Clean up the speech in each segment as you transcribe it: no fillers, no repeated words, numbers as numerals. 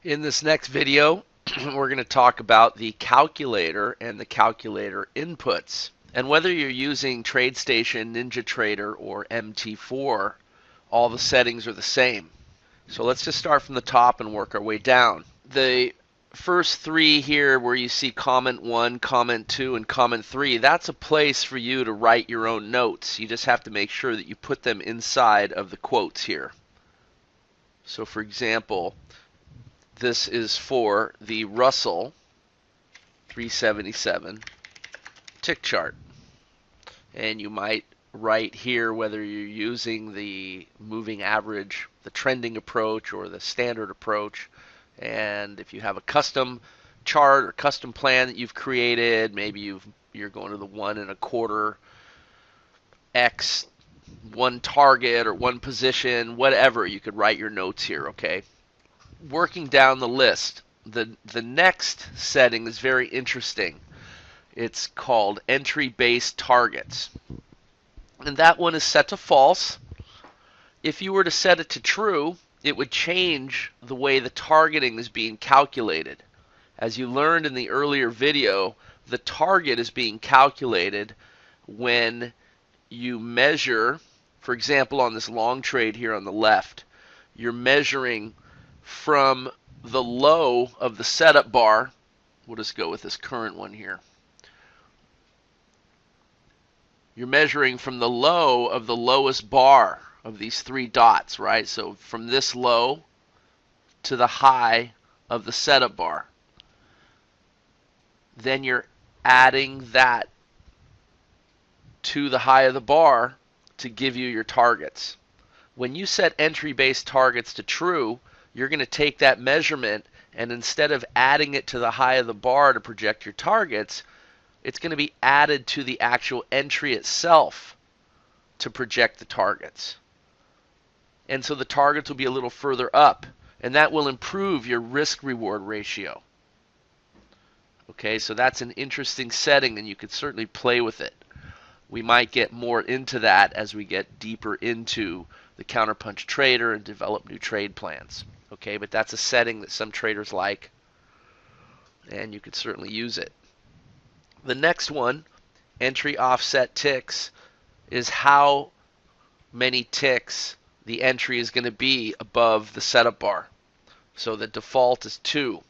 In this next video, we're going to talk about the calculator and the calculator inputs. And whether you're using TradeStation, NinjaTrader, or MT4, all the settings are the same. So let's just start from the top and work our way down. The first three here where you see comment 1, comment 2, and comment 3, that's a place for you to write your own notes. You just have to make sure that you put them inside of the quotes here. So for example, this is for the Russell 377 tick chart. And you might write here whether you're using the moving average, the trending approach, or the standard approach. And if you have a custom chart or custom plan that you've created, maybe you're going to the 1 1/4 X, one target or one position, whatever, you could write your notes here, okay? Working down the list, the next setting is very interesting. It's called entry-based targets. And that one is set to false. If you were to set it to true, it would change the way the targeting is being calculated. As you learned in the earlier video, the target is being calculated when you measure, for example, on this long trade here on the left, you're measuring from the low of the setup bar. We'll just go with this current one here. You're measuring from the low of the lowest bar of these three dots, right? So from this low to the high of the setup bar. Then you're adding that to the high of the bar to give you your targets. When you set entry-based targets to true, you're going to take that measurement, and instead of adding it to the high of the bar to project your targets, it's going to be added to the actual entry itself to project the targets. And so the targets will be a little further up, and that will improve your risk-reward ratio. Okay, so that's an interesting setting, and you could certainly play with it. We might get more into that as we get deeper into the counterpunch trader and develop new trade plans. Okay, but that's a setting that some traders like, and you could certainly use it. The next one, entry offset ticks, is how many ticks the entry is going to be above the setup bar. So the default is 2.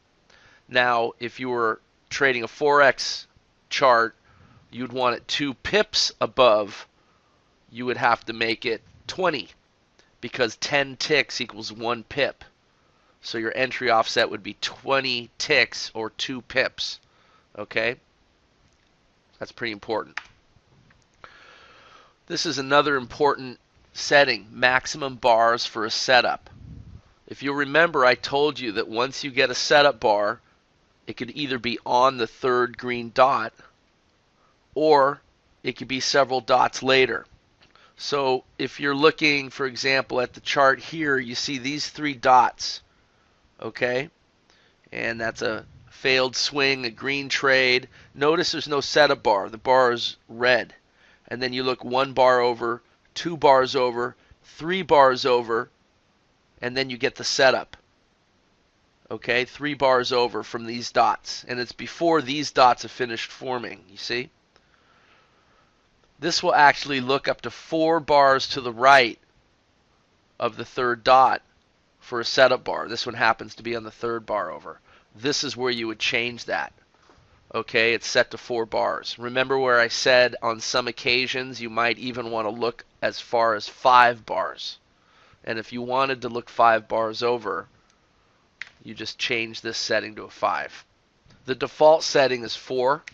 Now, if you were trading a Forex chart, you'd want it 2 pips above. You would have to make it 20 because 10 ticks equals 1 pip. So your entry offset would be 20 ticks or 2 pips. Okay? That's pretty important. This is another important setting, maximum bars for a setup. If you'll remember, I told you that once you get a setup bar, it could either be on the third green dot or it could be several dots later. So if you're looking, for example, at the chart here, you see these 3 dots, okay? And that's a failed swing, a green trade. Notice there's no setup bar. The bar is red. And then you look 1 bar over, 2 bars over, 3 bars over, and then you get the setup. Okay, 3 bars over from these dots. And it's before these dots have finished forming, you see? This will actually look up to 4 bars to the right of the third dot for a setup bar. This one happens to be on the 3rd bar over. This is where you would change that. Okay, it's set to 4 bars. Remember where I said on some occasions you might even want to look as far as 5 bars. And if you wanted to look 5 bars over, you just change this setting to a 5. The default setting is 4,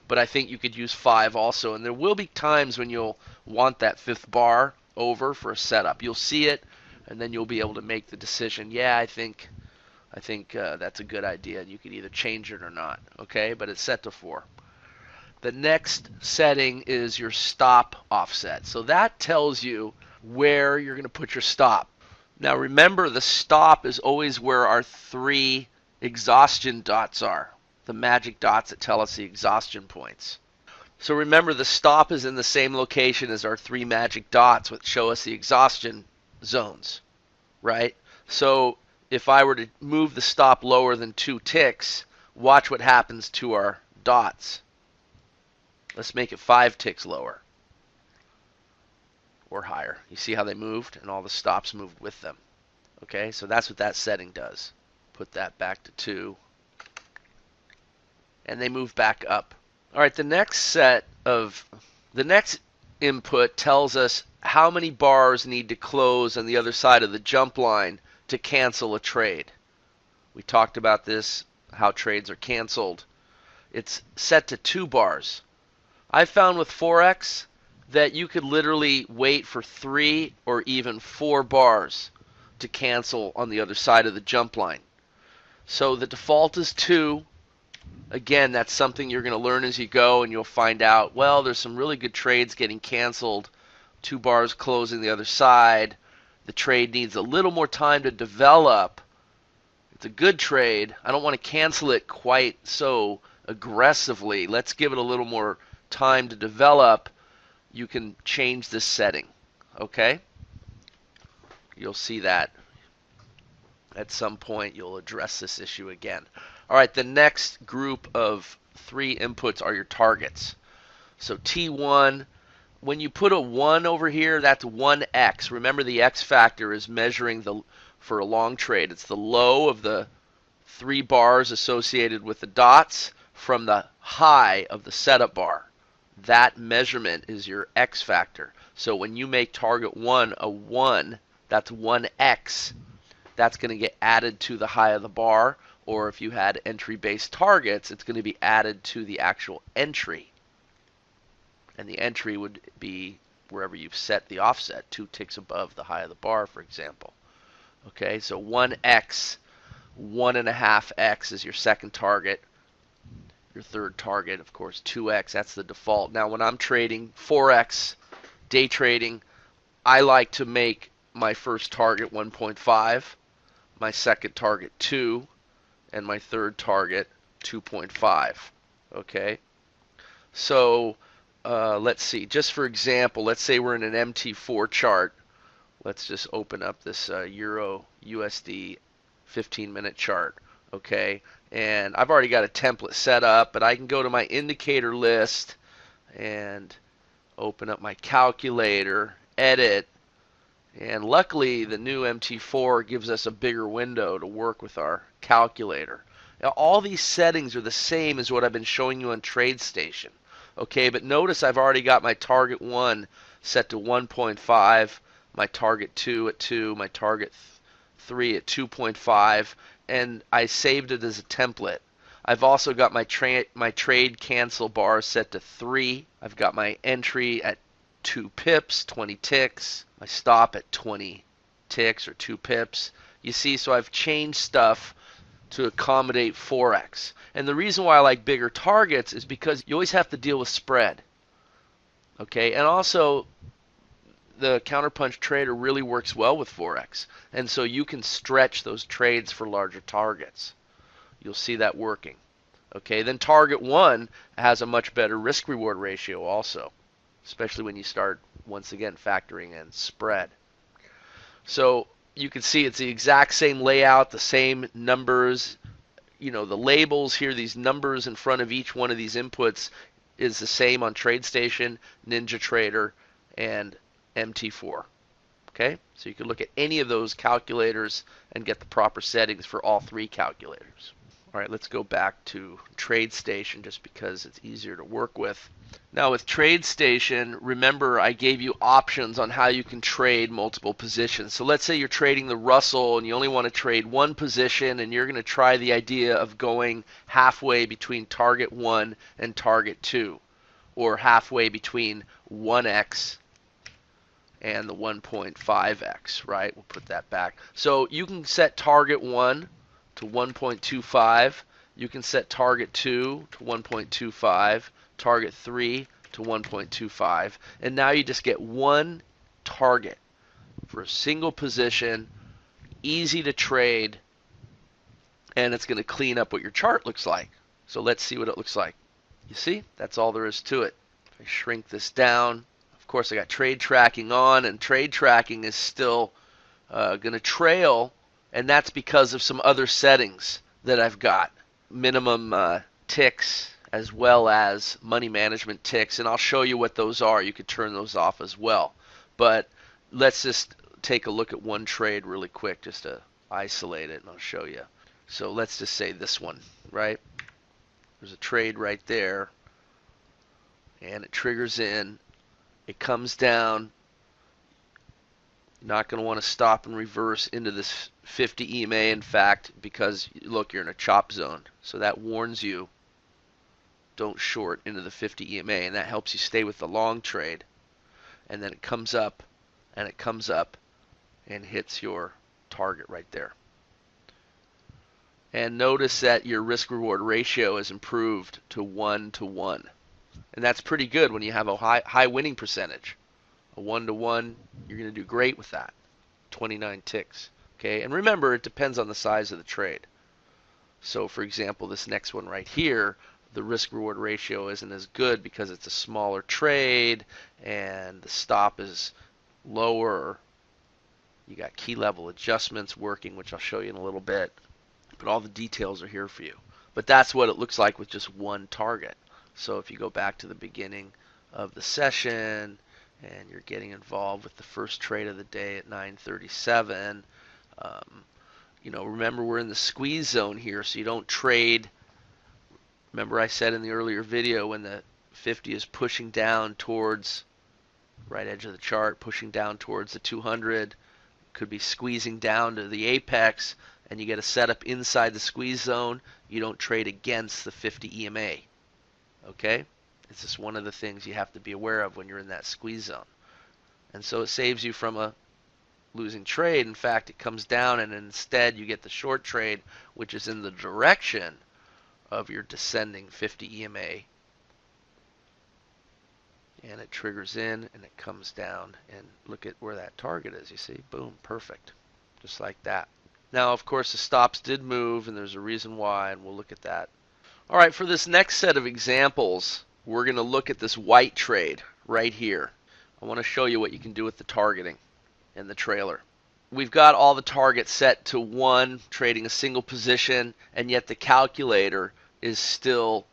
but I think you could use 5 also. And there will be times when you'll want that 5th bar over for a setup. You'll see it, and then you'll be able to make the decision, yeah, I think that's a good idea, and you can either change it or not, okay? But it's set to 4. The next setting is your stop offset. So that tells you where you're going to put your stop. Now remember, the stop is always where our 3 exhaustion dots are, the magic dots that tell us the exhaustion points. So remember, the stop is in the same location as our 3 magic dots, which show us the exhaustion zones, right? So if I were to move the stop lower than 2 ticks, watch what happens to our dots. Let's make it 5 ticks lower or higher. You see how they moved, and all the stops moved with them. Okay, so that's what that setting does. Put that back to 2, and they move back up. All right, the next input tells us how many bars need to close on the other side of the jump line to cancel a trade. We talked about this, how trades are canceled. It's set to 2 bars. I found with Forex that you could literally wait for 3 or even 4 bars to cancel on the other side of the jump line. So the default is 2. Again, that's something you're going to learn as you go, and you'll find out, well, there's some really good trades getting canceled, 2 bars closing the other side. The trade needs a little more time to develop. It's a good trade. I don't want to cancel it quite so aggressively. Let's give it a little more time to develop. You can change this setting. Okay? You'll see that at some point. You'll address this issue again. All right, the next group of 3 inputs are your targets. So T1, when you put a 1 over here, that's 1x. Remember, the x factor is measuring for a long trade. It's the low of the 3 bars associated with the dots from the high of the setup bar. That measurement is your x factor. So when you make target 1 a 1, that's 1x. That's going to get added to the high of the bar. Or if you had entry-based targets, it's going to be added to the actual entry. And the entry would be wherever you've set the offset, 2 ticks above the high of the bar, for example. Okay, so 1x, 1.5x is your second target. Your third target, of course, 2x, that's the default. Now, when I'm trading Forex, day trading, I like to make my first target 1.5, my second target 2, and my third target 2.5. Okay, so let's see. Just for example, let's say we're in an MT4 chart. Let's just open up this Euro USD 15-minute chart. Okay, and I've already got a template set up, but I can go to my indicator list and open up my calculator, edit, and luckily the new MT4 gives us a bigger window to work with our calculator. Now, all these settings are the same as what I've been showing you on TradeStation. Okay, but notice I've already got my target 1 set to 1.5, my target 2 at 2, my target 3 at 2.5, and I saved it as a template. I've also got my trade cancel bar set to 3. I've got my entry at 2 pips, 20 ticks, my stop at 20 ticks or 2 pips. You see, so I've changed stuff to accommodate Forex. And the reason why I like bigger targets is because you always have to deal with spread. Okay, and also the counterpunch trader really works well with Forex. And so you can stretch those trades for larger targets. You'll see that working. Okay, then target 1 has a much better risk reward ratio also, especially when you start once again factoring in spread. So you can see it's the exact same layout, the same numbers. You know, the labels here, these numbers in front of each one of these inputs is the same on TradeStation, NinjaTrader, and MT4. Okay, so you can look at any of those calculators and get the proper settings for all 3 calculators. All right, let's go back to TradeStation just because it's easier to work with. Now with TradeStation, remember I gave you options on how you can trade multiple positions. So let's say you're trading the Russell and you only want to trade 1 position, and you're going to try the idea of going halfway between target 1 and target 2, or halfway between 1x and the 1.5x, right? We'll put that back. So you can set target 1 to 1.25. You can set target 2 to 1.25, target 3 to 1.25, and now you just get 1 target for a single position, easy to trade, and it's going to clean up what your chart looks like. So let's see what it looks like. You see, that's all there is to it. I shrink this down. Of course, I got trade tracking on, and trade tracking is still going to trail And that's because of some other settings that I've got. Minimum ticks as well as money management ticks, and I'll show you what those are. You could turn those off as well. But let's just take a look at one trade really quick just to isolate it, and I'll show you. So let's just say this one, right? There's a trade right there, and it triggers in. It comes down. You're not going to want to stop and reverse into this 50 EMA, in fact, because, look, you're in a chop zone. So that warns you, don't short into the 50 EMA, and that helps you stay with the long trade. And then it comes up, and it comes up, and hits your target right there. And notice that your risk-reward ratio is improved to 1 to 1. And that's pretty good when you have a high winning percentage. A 1 to 1, you're going to do great with that. 29 ticks. Okay, and remember, it depends on the size of the trade. So, for example, this next one right here, the risk-reward ratio isn't as good because it's a smaller trade and the stop is lower. You got key level adjustments working, which I'll show you in a little bit. But all the details are here for you. But that's what it looks like with just one target. So if you go back to the beginning of the session and you're getting involved with the first trade of the day at 9:37, remember we're in the squeeze zone here, so you don't trade. Remember I said in the earlier video when the 50 is pushing down towards right edge of the chart, pushing down towards the 200, could be squeezing down to the apex, and you get a setup inside the squeeze zone. You don't trade against the 50 EMA. Okay? It's just one of the things you have to be aware of when you're in that squeeze zone. And so it saves you from a losing trade. In fact, it comes down and instead you get the short trade, which is in the direction of your descending 50 EMA. And it triggers in and it comes down, and look at where that target is, you see? Boom, perfect. Just like that. Now, of course, the stops did move, and there's a reason why, and we'll look at that. All right, for this next set of examples, we're going to look at this white trade right here. I want to show you what you can do with the targeting and the trailer. We've got all the targets set to 1, trading a single position, and yet the calculator is still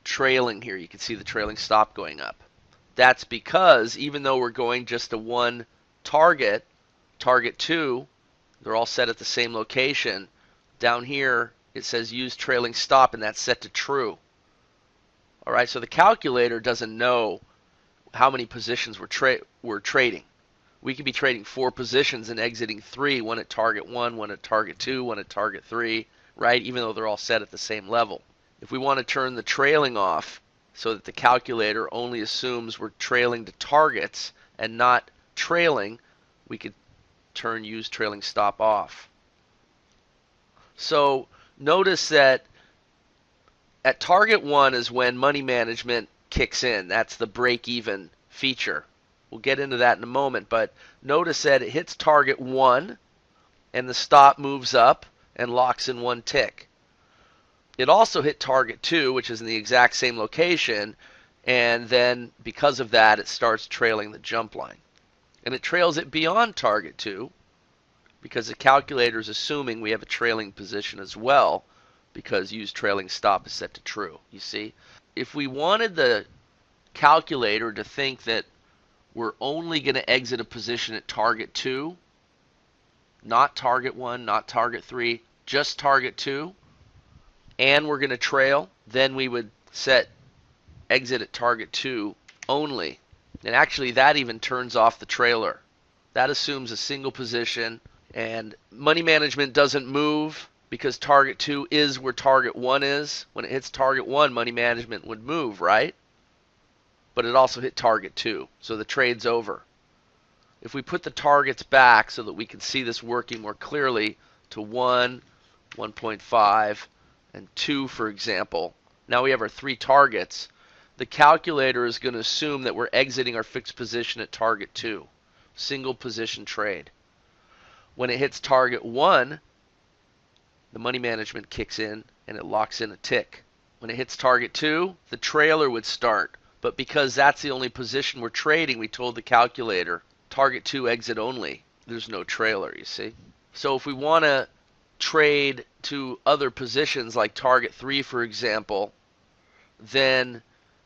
trailing here. You can see the trailing stop going up. That's because even though we're going just to one target, target 2, they're all set at the same location. Down here it says use trailing stop, and that's set to true. All right, so the calculator doesn't know how many positions we're trading. We could be trading 4 positions and exiting 3, one at target 1, one at target 2, one at target 3, right? Even though they're all set at the same level. If we want to turn the trailing off so that the calculator only assumes we're trailing to targets and not trailing, we could turn use trailing stop off. So notice that at target 1 is when money management kicks in. That's the break-even feature. We'll get into that in a moment, but notice that it hits target 1 and the stop moves up and locks in 1 tick. It also hit target 2, which is in the exact same location, and then because of that it starts trailing the jump line. And it trails it beyond target 2 because the calculator is assuming we have a trailing position as well, because use trailing stop is set to true. You see, if we wanted the calculator to think that we're only going to exit a position at target 2, not target 1, not target 3, just target 2, and we're going to trail, then we would set exit at target 2 only. And actually that even turns off the trailer. That assumes a single position, and money management doesn't move because target 2 is where target 1 is. When it hits target 1, money management would move, right? But it also hit target 2, so the trade's over. If we put the targets back so that we can see this working more clearly to 1, 1.5, and 2, for example, now we have our 3 targets. The calculator is going to assume that we're exiting our fixed position at target 2, single position trade. When it hits target 1, the money management kicks in and it locks in a tick. When it hits target 2, the trailer would start. But because that's the only position we're trading, we told the calculator, target 2 exit only. There's no trailer, you see. So if we want to trade to other positions like target 3, for example, then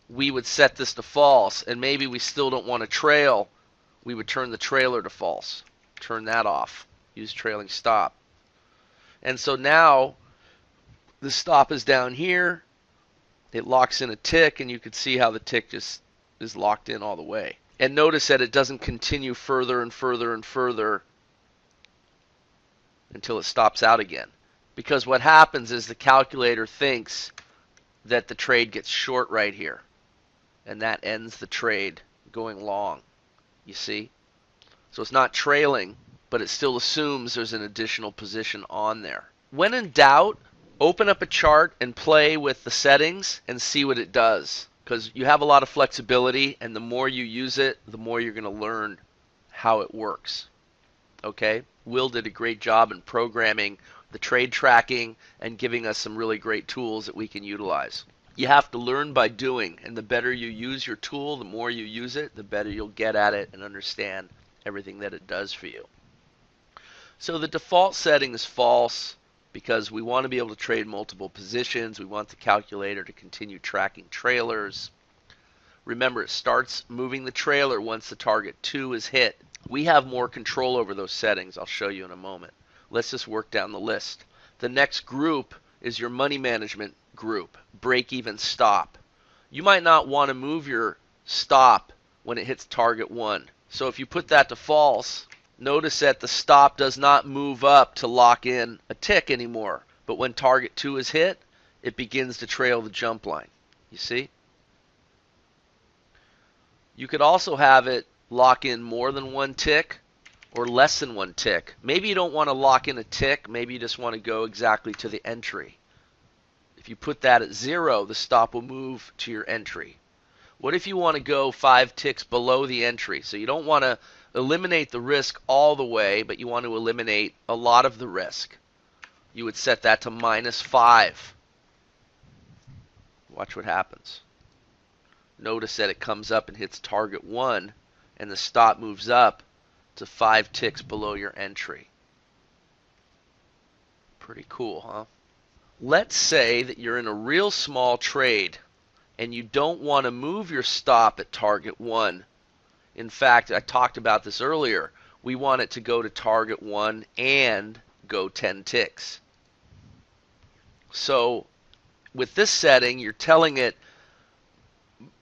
we would set this to false, and maybe we still don't want to trail. We would turn the trailer to false. Turn that off. Use trailing stop. And so now the stop is down here. It locks in a tick, and you can see how the tick just is locked in all the way. And notice that it doesn't continue further and further and further until it stops out again. Because what happens is the calculator thinks that the trade gets short right here. And that ends the trade going long. You see? So it's not trailing, but it still assumes there's an additional position on there. When in doubt, open up a chart and play with the settings and see what it does. Because you have a lot of flexibility, and the more you use it, the more you're going to learn how it works. Okay? Will did a great job in programming the trade tracking and giving us some really great tools that we can utilize. You have to learn by doing, and the better you use your tool, the more you use it, the better you'll get at it and understand everything that it does for you. So the default setting is false because we want to be able to trade multiple positions. We want the calculator to continue tracking trailers. Remember, it starts moving the trailer once the target 2 is hit. We have more control over those settings. I'll show you in a moment. Let's just work down the list. The next group is your money management group, break even stop. You might not want to move your stop when it hits target 1. So if you put that to false, notice that the stop does not move up to lock in a tick anymore. But when target 2 is hit, it begins to trail the jump line. You see? You could also have it lock in more than 1 tick or less than 1 tick. Maybe you don't want to lock in a tick. Maybe you just want to go exactly to the entry. If you put that at 0, the stop will move to your entry. What if you want to go 5 ticks below the entry? So you don't want to eliminate the risk all the way, but you want to eliminate a lot of the risk. You would set that to -5. Watch what happens. Notice that it comes up and hits target 1, and the stop moves up to 5 ticks below your entry. Pretty cool, huh? Let's say that you're in a real small trade and you don't want to move your stop at target 1. In fact, I talked about this earlier. We want it to go to target 1 and go 10 ticks. So with this setting, you're telling it,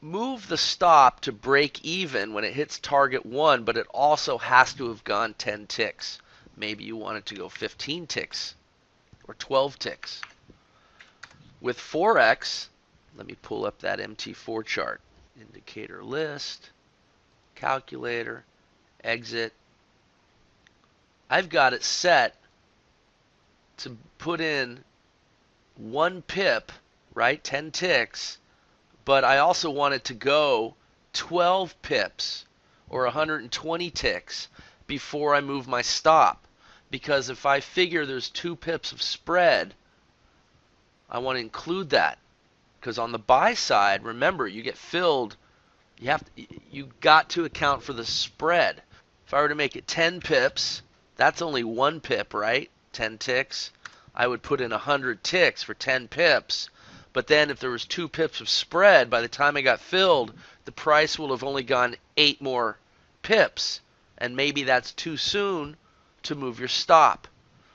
move the stop to break even when it hits target 1, but it also has to have gone 10 ticks. Maybe you want it to go 15 ticks or 12 ticks. With Forex, let me pull up that MT4 chart. Indicator list, calculator, exit. I've got it set to put in 1 pip, right, 10 ticks, but I also want it to go 12 pips or 120 ticks before I move my stop. Because if I figure there's 2 pips of spread, I want to include that. Because on the buy side, remember, you get filled. You got to account for the spread. If I were to make it 10 pips, that's only 1 pip, right? 10 ticks. I would put in 100 ticks for 10 pips. But then if there was 2 pips of spread, by the time I got filled, the price will have only gone 8 more pips. And maybe that's too soon to move your stop.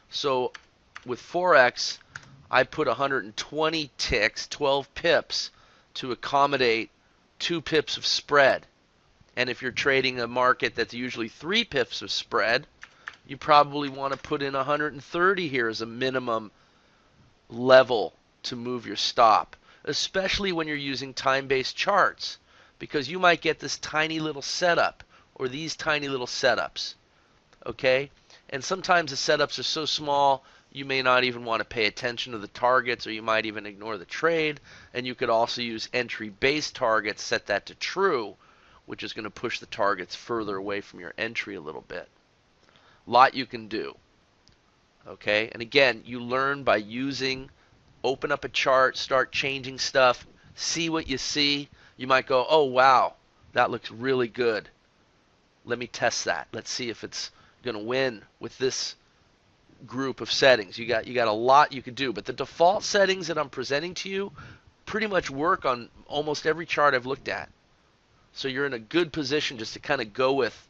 So with Forex, I put 120 ticks, 12 pips, to accommodate 2 pips of spread. And if you're trading a market that's usually 3 pips of spread, you probably want to put in 130 here as a minimum level to move your stop, especially when you're using time-based charts, because you might get this tiny little setup or these tiny little setups, okay? And sometimes the setups are so small you may not even want to pay attention to the targets, or you might even ignore the trade. And you could also use entry-based targets, set that to true, which is going to push the targets further away from your entry a little bit. Lot you can do, okay? And again, you learn by using. Open up a chart, start changing stuff, see what you see. You might go, oh wow, that looks really good. Let me test that. Let's see if it's going to win with this group of settings. You got a lot you could do, but the default settings that I'm presenting to you pretty much work on almost every chart I've looked at. So you're in a good position just to kind of go with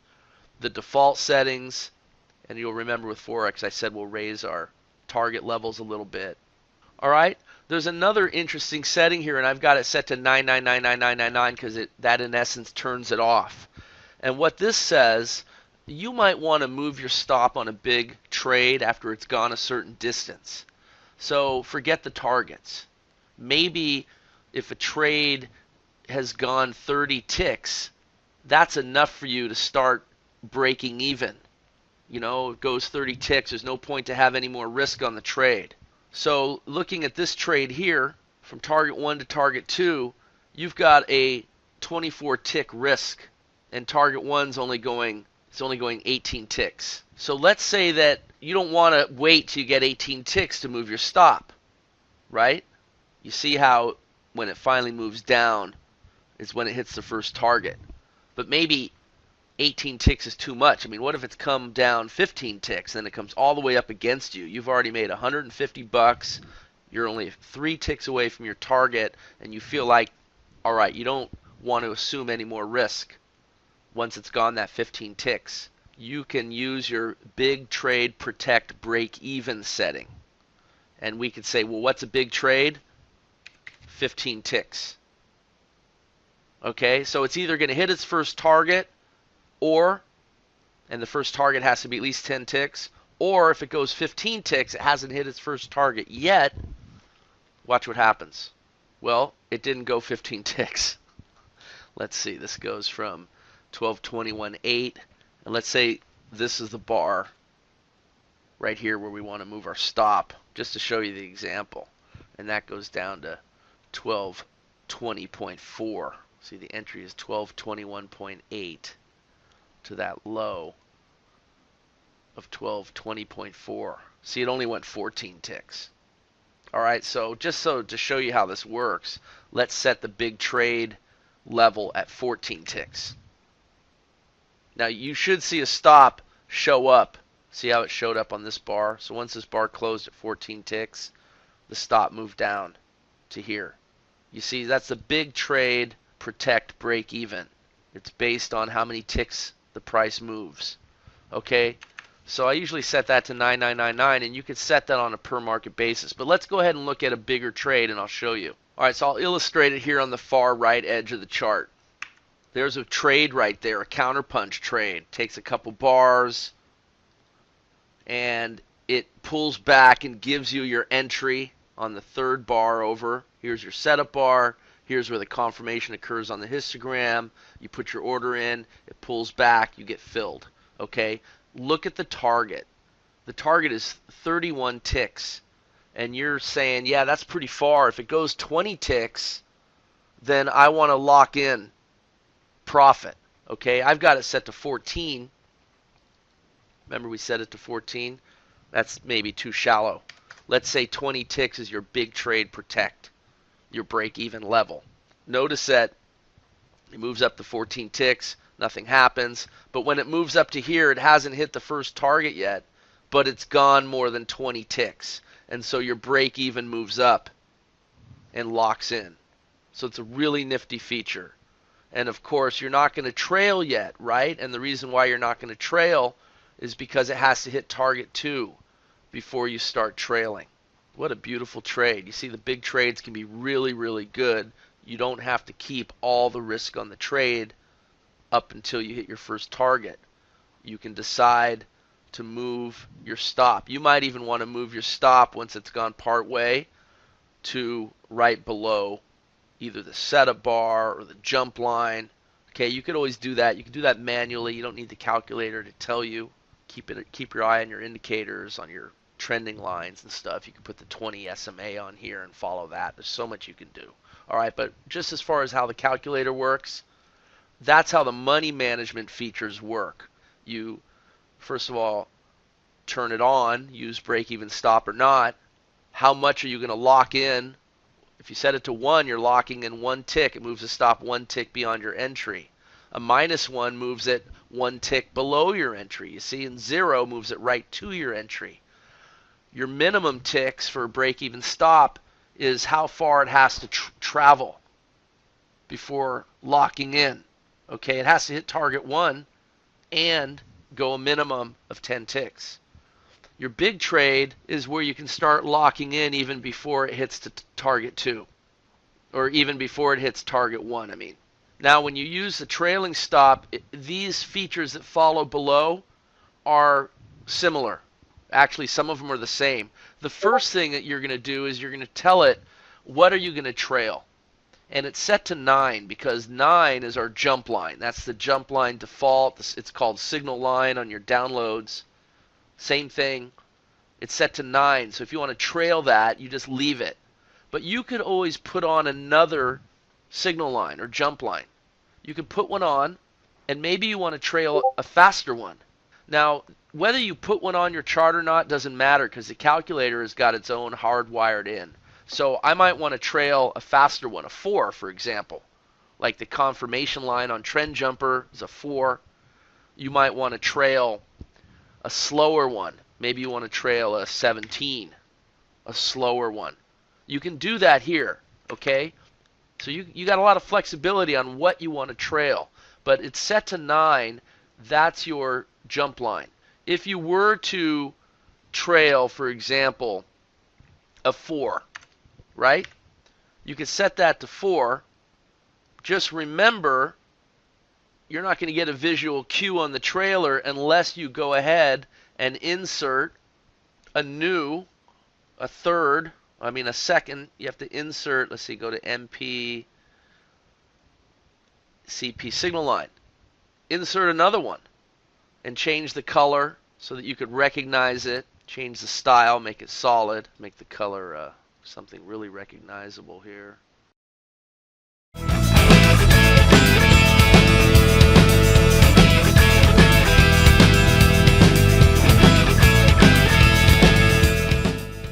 the default settings. And you'll remember with Forex, I said we'll raise our target levels a little bit. All right. There's another interesting setting here, and I've got it set to 9999999 because that in essence turns it off. And what this says, you might want to move your stop on a big trade after it's gone a certain distance. So forget the targets. Maybe if a trade has gone 30 ticks, that's enough for you to start breaking even. You know, it goes 30 ticks. There's no point to have any more risk on the trade. So looking at this trade here, from target 1 to target 2, you've got a 24 tick risk, and target 1's only going 18 ticks. So let's say that you don't want to wait till you get 18 ticks to move your stop, right? You see how when it finally moves down is when it hits the first target. But maybe 18 ticks is too much. I mean, what if it's come down 15 ticks, then it comes all the way up against you? You've already made $150. You're only 3 ticks away from your target, and you feel like, all right, you don't want to assume any more risk once it's gone that 15 ticks. You can use your big trade protect break even setting. And we could say, well, what's a big trade? 15 ticks. Okay, so it's either going to hit its first target, and the first target has to be at least 10 ticks, or if it goes 15 ticks, it hasn't hit its first target yet. Watch what happens. Well, it didn't go 15 ticks. Let's see, this goes from 1221.8, and let's say this is the bar right here where we want to move our stop, just to show you the example. And that goes down to 1220.4. See, the entry is 1221.8. to that low of 1220.4. See, it only went 14 ticks. All right, so just so to show you how this works, let's set the big trade level at 14 ticks. Now you should see a stop show up. See how it showed up on this bar? So once this bar closed at 14 ticks, the stop moved down to here. You see, that's the big trade protect break even. It's based on how many ticks the price moves. Okay, so I usually set that to 9999, and you can set that on a per market basis. But let's go ahead and look at a bigger trade, and I'll show you. All right, so I'll illustrate it here on the far right edge of the chart. There's a trade right there, a counterpunch trade. Takes a couple bars, and it pulls back and gives you your entry on the third bar over. Here's your setup bar. Here's where the confirmation occurs on the histogram. You put your order in, it pulls back, you get filled. Okay, look at the target. The target is 31 ticks. And you're saying, yeah, that's pretty far. If it goes 20 ticks, then I want to lock in profit. Okay, I've got it set to 14. Remember we set it to 14? That's maybe too shallow. Let's say 20 ticks is your big trade protect, your break-even level. Notice that it moves up to 14 ticks, nothing happens. But when it moves up to here, it hasn't hit the first target yet, but it's gone more than 20 ticks. And so your break-even moves up and locks in. So it's a really nifty feature. And of course, you're not going to trail yet, right? And the reason why you're not going to trail is because it has to hit target 2 before you start trailing. What a beautiful trade. You see, the big trades can be really, really good. You don't have to keep all the risk on the trade up until you hit your first target. You can decide to move your stop. You might even want to move your stop once it's gone part way to right below either the setup bar or the jump line. Okay, you could always do that. You can do that manually. You don't need the calculator to tell you. Keep your eye on your indicators, on your trending lines and stuff. You can put the 20 SMA on here and follow that. There's so much you can do. All right, but just as far as how the calculator works, that's how the money management features work. You, first of all, turn it on, use break-even stop or not. How much are you going to lock in? If you set it to 1, you're locking in 1 tick. It moves the stop 1 tick beyond your entry. A -1 moves it 1 tick below your entry. You see, and 0 moves it right to your entry. Your minimum ticks for a break-even stop is how far it has to travel before locking in. Okay, it has to hit target 1 and go a minimum of 10 ticks. Your big trade is where you can start locking in even before it hits to target 2, or even before it hits target 1, I mean. Now, when you use the trailing stop, these features that follow below are similar. Actually, some of them are the same. The first thing that you're going to do is you're going to tell it, what are you going to trail? And it's set to 9 because 9 is our jump line. That's the jump line default. It's called signal line on your downloads. Same thing. It's set to 9. So if you want to trail that, you just leave it. But you could always put on another signal line or jump line. You could put one on, and maybe you want to trail a faster one. Now, whether you put one on your chart or not doesn't matter because the calculator has got its own hardwired in. So I might want to trail a faster one, a 4, for example. Like the confirmation line on Trend Jumper is a 4. You might want to trail a slower one. Maybe you want to trail a 17, a slower one. You can do that here, okay? So you got a lot of flexibility on what you want to trail. But it's set to 9. That's your jump line. If you were to trail, for example, a 4, right? You can set that to 4. Just remember, you're not going to get a visual cue on the trailer unless you go ahead and insert a second. You have to insert, let's see, go to MP, CP signal line. Insert another one and change the color so that you could recognize it. Change the style, make it solid, make the color something really recognizable here.